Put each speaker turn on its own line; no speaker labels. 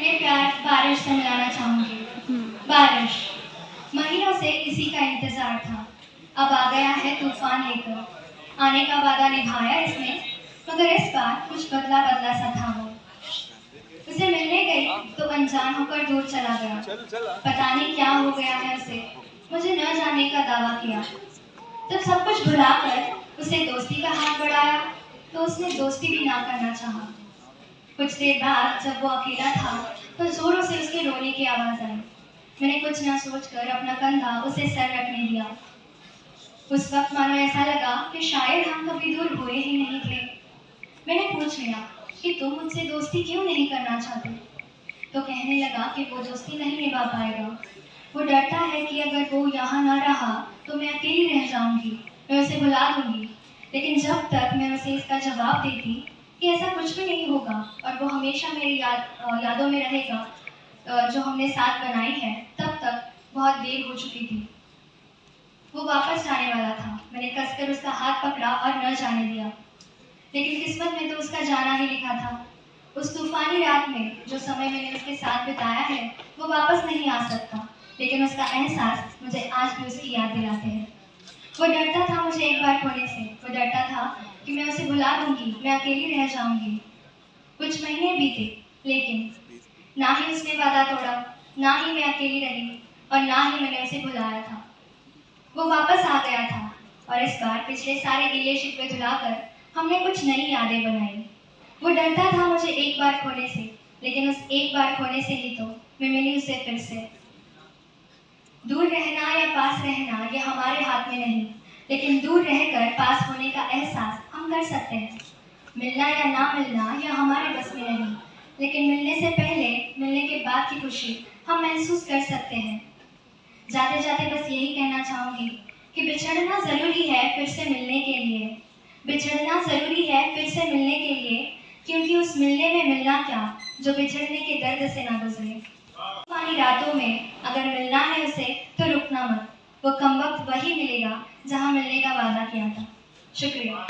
अपने प्यार बारिश से मिलाना चाहूंगी। बारिश महीनों से इसी का इंतजार था। अब आ गया है तूफान लेकर। आने का वादा निभाया इसने, मगर इस बार कुछ बदला बदला सा था वो। उसे मिलने गई तो अनजान होकर दूर चला गया। पता नहीं क्या हो गया है उसे, मुझे न जाने का दावा किया। जब सब कुछ भुलाकर उसे दोस्ती का हाथ बढ़ाया तो उसने दोस्ती भी ना करना चाहा। कुछ देर बाद जब वो अकेला था तो जोरों से उसके रोने की आवाज आई। मैंने कुछ ना सोचकर अपना कंधा उसे सर रखने दिया। उस वक्त मानो ऐसा लगा कि शायद हम कभी दूर हुए ही नहीं थे। मैंने पूछ लिया कि तुम मुझसे दोस्ती क्यों नहीं करना चाहते? तो कहने लगा कि वो दोस्ती नहीं निभा पाएगा। वो डरता है कि अगर वो यहाँ ना रहा तो मैं अकेली रह जाऊंगी, मैं उसे भुला दूंगी। लेकिन जब तक मैं उसे इसका जवाब देती कि ऐसा कुछ भी नहीं होगा और वो हमेशा मेरी यादों में रहेगा जो हमने साथ बनाई है, तब तक बहुत देर हो चुकी थी। वो वापस जाने वाला था। मैंने कसकर उसका हाथ पकड़ा और न जाने दिया, लेकिन किस्मत में तो उसका जाना ही लिखा था। उस तूफानी रात में जो समय मैंने उसके साथ बिताया है वो वापस नहीं आ सकता, लेकिन उसका एहसास मुझे आज भी उसकी याद दिलाते हैं। वो डरता था मुझे एक बार खोने से। वो डरता था कि मैं उसे भुला दूंगी, मैं अकेली रह जाऊंगी। कुछ महीने बीते, लेकिन ना ही उसने वादा तोड़ा, ना ही मैं अकेली रही और ना ही मैंने उसे भुलाया था। वो वापस आ गया था और इस बार पिछले सारे गिले शिकवे धुलाकर हमने कुछ नई यादें बनाई। वो डरता था मुझे एक बार खोने से, लेकिन उस एक बार खोने से ही तो मैं मिली उसे फिर से। दूर रहना या पास रहना ये हमारे हाथ में नहीं, लेकिन दूर रहकर पास होने का एहसास हम कर सकते हैं। मिलना या ना मिलना यह हमारे बस में नहीं, लेकिन मिलने से पहले, मिलने के बाद की खुशी हम महसूस कर सकते हैं। जाते जाते बस यही कहना चाहूंगी कि बिछड़ना जरूरी है फिर से मिलने के लिए। बिछड़ना जरूरी है फिर से मिलने के लिए, क्योंकि उस मिलने में मिलना क्या जो बिछड़ने के दर्द से ना गुजरे। तूफानी रातों में अगर मिलना है उसे तो रुकना मत। वो कमबख्त वही मिलेगा जहां मिलने का वादा किया था। शुक्रिया।